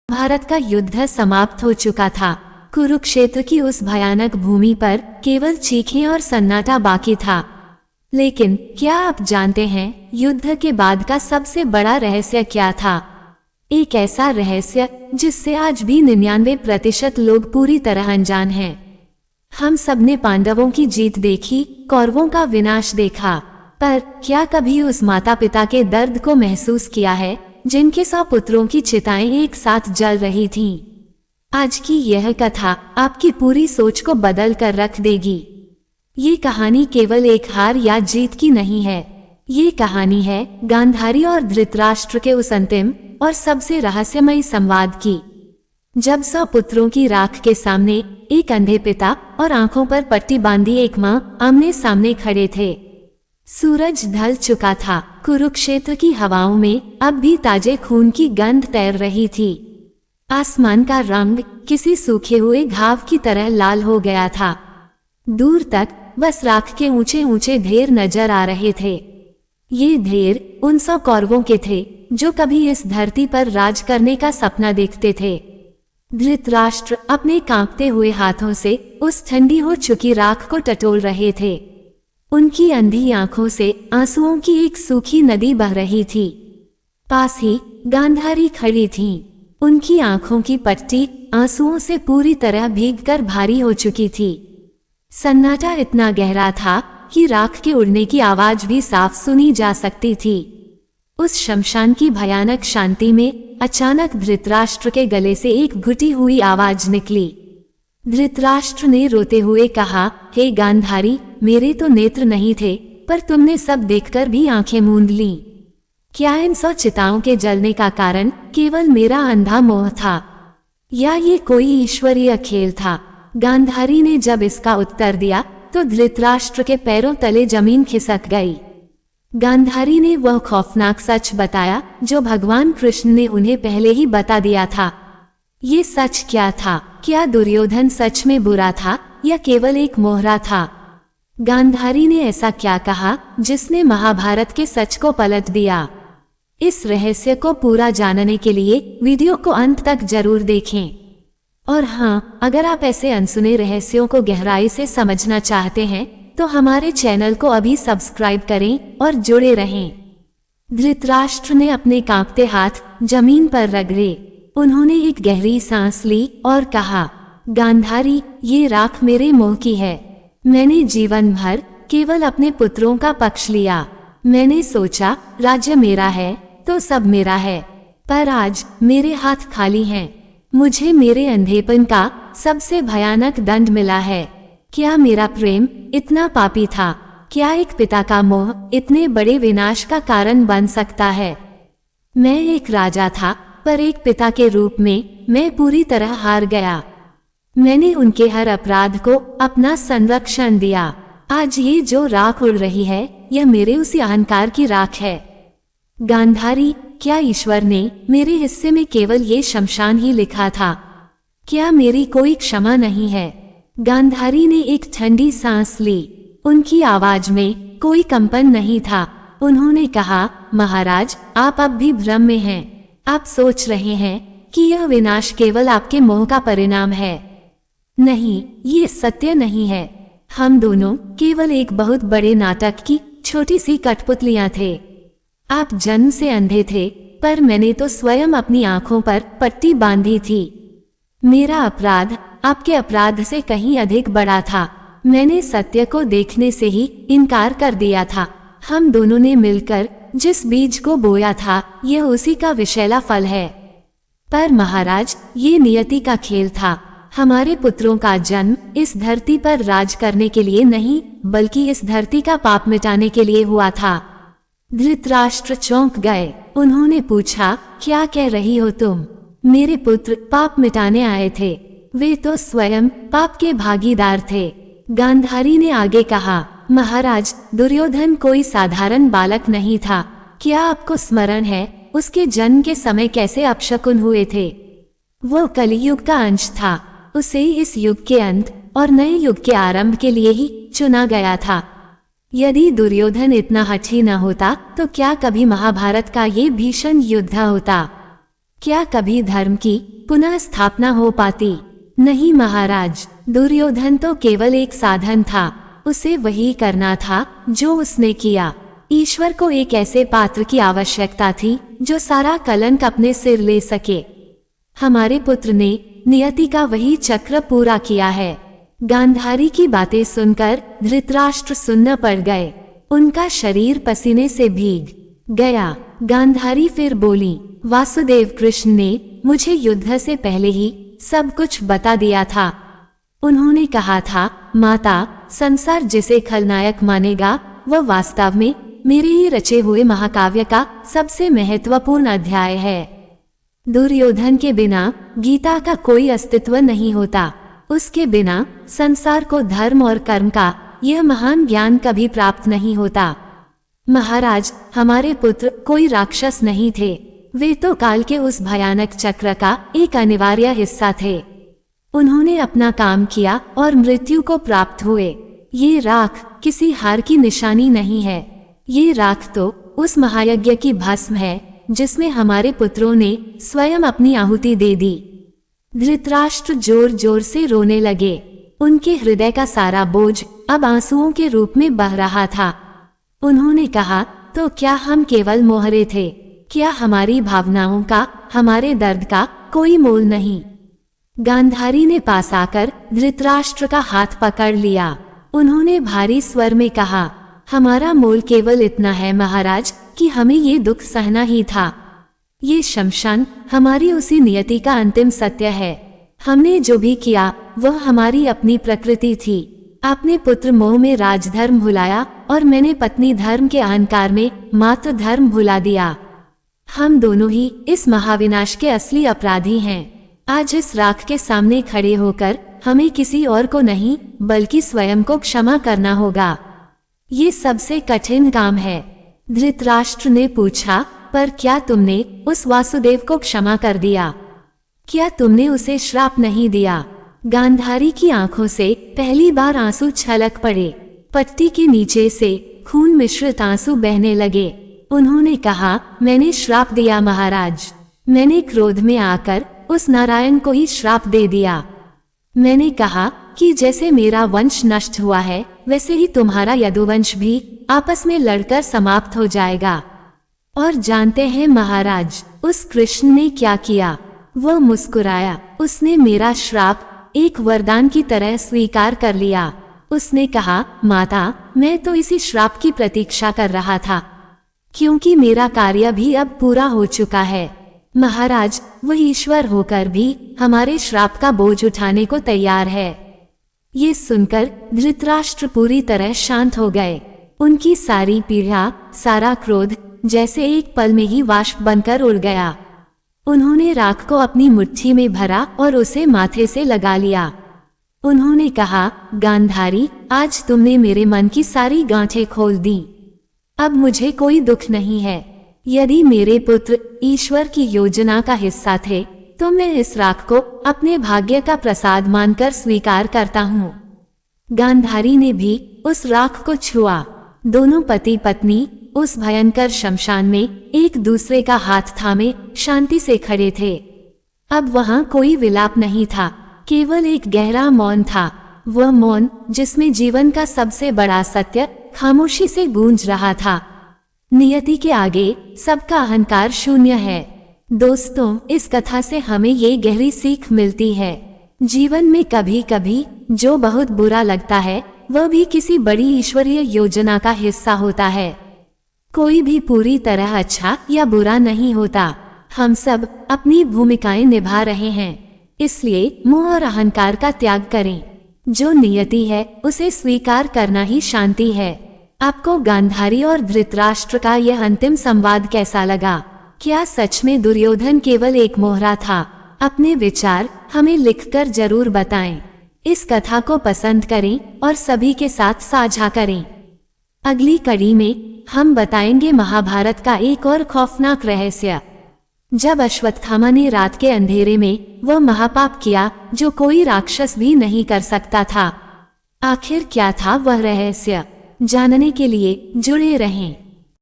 भारत का युद्ध समाप्त हो चुका था। कुरुक्षेत्र की उस भयानक भूमि पर केवल चीखें और सन्नाटा बाकी था। लेकिन क्या आप जानते हैं युद्ध के बाद का सबसे बड़ा रहस्य क्या था? एक ऐसा रहस्य जिससे आज भी 99% लोग पूरी तरह अनजान हैं। हम सबने पांडवों की जीत देखी, कौरवों का विनाश देखा, पर क्या कभी उस माता पिता के दर्द को महसूस किया है जिनके 100 पुत्रों की चिताएं एक साथ जल रही थीं? आज की यह कथा आपकी पूरी सोच को बदल कर रख देगी। ये कहानी केवल एक हार या जीत की नहीं है। ये कहानी है गांधारी और धृतराष्ट्र के उस अंतिम और सबसे रहस्यमयी संवाद की, जब 100 पुत्रों की राख के सामने एक अंधे पिता और आंखों पर पट्टी बांधी एक मां आमने सामने खड़े थे। सूरज ढल चुका था। कुरुक्षेत्र की हवाओं में अब भी ताजे खून की गंध तैर रही थी। आसमान का रंग किसी सूखे हुए घाव की तरह लाल हो गया था। दूर तक बस राख के ऊंचे ऊंचे ढेर नजर आ रहे थे। ये ढेर उन 100 कौरवों के थे जो कभी इस धरती पर राज करने का सपना देखते थे। धृतराष्ट्र अपने कांपते हुए हाथों से उस ठंडी हो चुकी राख को टटोल रहे थे। उनकी अंधी आंखों से आंसुओं की एक सूखी नदी बह रही थी। पास ही गांधारी खड़ी थीं। उनकी आंखों की पट्टी आंसुओं से पूरी तरह भीगकर भारी हो चुकी थी। सन्नाटा इतना गहरा था कि राख के उड़ने की आवाज भी साफ सुनी जा सकती थी। उस शमशान की भयानक शांति में अचानक धृतराष्ट्र के गले से एक घुटी हुई आवाज निकली। धृतराष्ट्र ने रोते हुए कहा, हे गांधारी, मेरे तो नेत्र नहीं थे, पर तुमने सब देखकर भी आंखें मूंद लीं। क्या इन 100 चिताओं के जलने का कारण केवल मेरा अंधा मोह था, या ये कोई ईश्वरीय खेल था? गांधारी ने जब इसका उत्तर दिया तो धृतराष्ट्र के पैरों तले जमीन खिसक गई। गांधारी ने वह खौफनाक सच बताया जो भगवान कृष्ण ने उन्हें पहले ही बता दिया था। ये सच क्या था? क्या दुर्योधन सच में बुरा था या केवल एक मोहरा था? गांधारी ने ऐसा क्या कहा जिसने महाभारत के सच को पलट दिया? इस रहस्य को पूरा जानने के लिए वीडियो को अंत तक जरूर देखें। और हाँ, अगर आप ऐसे अनसुने रहस्यों को गहराई से समझना चाहते हैं तो हमारे चैनल को अभी सब्सक्राइब करें और जुड़े रहें। धृतराष्ट्र ने अपने कांपते हाथ जमीन पर रगड़े। उन्होंने एक गहरी सांस ली और कहा, गांधारी, ये राख मेरे मोह की है। मैंने जीवन भर केवल अपने पुत्रों का पक्ष लिया। मैंने सोचा राज्य मेरा है तो सब मेरा है, पर आज मेरे हाथ खाली हैं। मुझे मेरे अंधेपन का सबसे भयानक दंड मिला है। क्या मेरा प्रेम इतना पापी था? क्या एक पिता का मोह इतने बड़े विनाश का कारण बन सकता है? मैं एक राजा था, पर एक पिता के रूप में मैं पूरी तरह हार गया। मैंने उनके हर अपराध को अपना संरक्षण दिया। आज ये जो राख उड़ रही है यह मेरे उसी अहंकार की राख है। गांधारी, क्या ईश्वर ने मेरे हिस्से में केवल ये शमशान ही लिखा था? क्या मेरी कोई क्षमा नहीं है? गांधारी ने एक ठंडी सांस ली। उनकी आवाज में कोई कंपन नहीं था। उन्होंने कहा, महाराज, आप अब भी भ्रम में हैं। आप सोच रहे हैं कि यह विनाश केवल आपके मोह का परिणाम है। नहीं, ये सत्य नहीं है। हम दोनों केवल एक बहुत बड़े नाटक की छोटी सी कठपुतलियां थे। आप जन्म से अंधे थे, पर मैंने तो स्वयं अपनी आंखों पर पट्टी बांधी थी। मेरा अपराध आपके अपराध से कहीं अधिक बड़ा था। मैंने सत्य को देखने से ही इनकार कर दिया था। हम दोनों ने मिलकर जिस बीज को बोया था यह उसी का विषैला फल है। पर महाराज, ये नियति का खेल था। हमारे पुत्रों का जन्म इस धरती पर राज करने के लिए नहीं, बल्कि इस धरती का पाप मिटाने के लिए हुआ था। धृतराष्ट्र चौंक गए। उन्होंने पूछा, क्या कह रही हो तुम? मेरे पुत्र पाप मिटाने आए थे। वे तो स्वयं पाप के भागीदार थे। गांधारी ने आगे कहा, महाराज, दुर्योधन कोई साधारण बालक नहीं था। क्या आपको स्मरण है उसके जन्म के समय कैसे अपशकुन हुए थे? वो कलियुग का अंश था। उसे इस युग के अंत और नए युग के आरंभ के लिए ही चुना गया था। यदि दुर्योधन इतना हठी न होता तो क्या कभी महाभारत का ये भीषण युद्ध होता? क्या कभी धर्म की पुनः स्थापना हो पाती। नहीं महाराज, दुर्योधन तो केवल एक साधन था, उसे वही करना था जो उसने किया। ईश्वर को एक ऐसे पात्र की आवश्यकता थी जो सारा कलंक अपने सिर ले सके। हमारे पुत्र ने नियति का वही चक्र पूरा किया है। गांधारी की बातें सुनकर धृतराष्ट्र सुन्न पड़ गए। उनका शरीर पसीने से भीग गया। गांधारी फिर बोली, वासुदेव कृष्ण ने मुझे युद्ध से पहले ही सब कुछ बता दिया था। उन्होंने कहा था, माता, संसार जिसे खलनायक मानेगा वह वास्तव में मेरे ही रचे हुए महाकाव्य का सबसे महत्वपूर्ण अध्याय है। दुर्योधन के बिना गीता का कोई अस्तित्व नहीं होता। उसके बिना संसार को धर्म और कर्म का यह महान ज्ञान कभी प्राप्त नहीं होता। महाराज, हमारे पुत्र कोई राक्षस नहीं थे, वे तो काल के उस भयानक चक्र का एक अनिवार्य हिस्सा थे। उन्होंने अपना काम किया और मृत्यु को प्राप्त हुए। ये राख किसी हार की निशानी नहीं है, ये राख तो उस महायज्ञ की भस्म है जिसमें हमारे पुत्रों ने स्वयं अपनी आहुति दे दी। धृतराष्ट्र जोर जोर से रोने लगे। उनके हृदय का सारा बोझ अब आंसुओं के रूप में बह रहा था। उन्होंने कहा, तो क्या हम केवल मोहरे थे? क्या हमारी भावनाओं का, हमारे दर्द का कोई मोल नहीं? गांधारी ने पास आकर धृतराष्ट्र का हाथ पकड़ लिया। उन्होंने भारी स्वर में कहा, हमारा मोल केवल इतना है महाराज कि हमें ये दुख सहना ही था। ये शमशान हमारी उसी नियति का अंतिम सत्य है। हमने जो भी किया वह हमारी अपनी प्रकृति थी। आपने पुत्र मोह में राजधर्म भुलाया और मैंने पत्नी धर्म के अहंकार में मातृ धर्म भुला दिया। हम दोनों ही इस महाविनाश के असली अपराधी हैं। आज इस राख के सामने खड़े होकर हमें किसी और को नहीं बल्कि स्वयं को क्षमा करना होगा। ये सबसे कठिन काम है। धृतराष्ट्र ने पूछा, पर क्या तुमने उस वासुदेव को क्षमा कर दिया? क्या तुमने उसे श्राप नहीं दिया? गांधारी की आंखों से पहली बार आंसू छलक पड़े। पट्टी के नीचे से खून मिश्रित आंसू बहने लगे। उन्होंने कहा, मैंने श्राप दिया महाराज। मैंने क्रोध में आकर उस नारायण को ही श्राप दे दिया। मैंने कहा कि जैसे मेरा वंश नष्ट हुआ है वैसे ही तुम्हारा यदुवंश भी आपस में लड़कर समाप्त हो जाएगा। और जानते हैं महाराज, उस कृष्ण ने क्या किया? वह मुस्कुराया। उसने मेरा श्राप एक वरदान की तरह स्वीकार कर लिया। उसने कहा, माता, मैं तो इसी श्राप की प्रतीक्षा कर रहा था, क्योंकि मेरा कार्य भी अब पूरा हो चुका है। महाराज, वह ईश्वर होकर भी हमारे श्राप का बोझ उठाने को तैयार है। ये सुनकर धृतराष्ट्र पूरी तरह शांत हो गए। उनकी सारी पीड़ा, सारा क्रोध जैसे एक पल में ही वाष्प बनकर उड़ गया। उन्होंने राख को अपनी मुट्ठी में भरा और उसे माथे से लगा लिया। उन्होंने कहा, गांधारी, आज तुमने मेरे मन की सारी गांठें खोल दी। अब मुझे कोई दुख नहीं है। यदि मेरे पुत्र ईश्वर की योजना का हिस्सा थे तो मैं इस राख को अपने भाग्य का प्रसाद मानकर स्वीकार करता हूँ। गांधारी ने भी उस राख को छुआ। दोनों पति पत्नी उस भयंकर शमशान में एक दूसरे का हाथ थामे शांति से खड़े थे। अब वहां कोई विलाप नहीं था, केवल एक गहरा मौन था। वह मौन जिसमें जीवन का सबसे बड़ा सत्य खामोशी से गूंज रहा था। नियति के आगे सबका अहंकार शून्य है। दोस्तों, इस कथा से हमें ये गहरी सीख मिलती है। जीवन में कभी कभी जो बहुत बुरा लगता है वह भी किसी बड़ी ईश्वरीय योजना का हिस्सा होता है। कोई भी पूरी तरह अच्छा या बुरा नहीं होता। हम सब अपनी भूमिकाएं निभा रहे हैं। इसलिए मोह और अहंकार का त्याग करें। जो नियति है उसे स्वीकार करना ही शांति है। आपको गांधारी और धृतराष्ट्र का यह अंतिम संवाद कैसा लगा? क्या सच में दुर्योधन केवल एक मोहरा था? अपने विचार हमें लिखकर जरूर बताएं। इस कथा को पसंद करें और सभी के साथ साझा करें। अगली कड़ी में हम बताएंगे महाभारत का एक और खौफनाक रहस्य। जब अश्वत्थामा ने रात के अंधेरे में वह महापाप किया जो कोई राक्षस भी नहीं कर सकता था। आखिर क्या था वह रहस्य? जानने के लिए जुड़े रहें।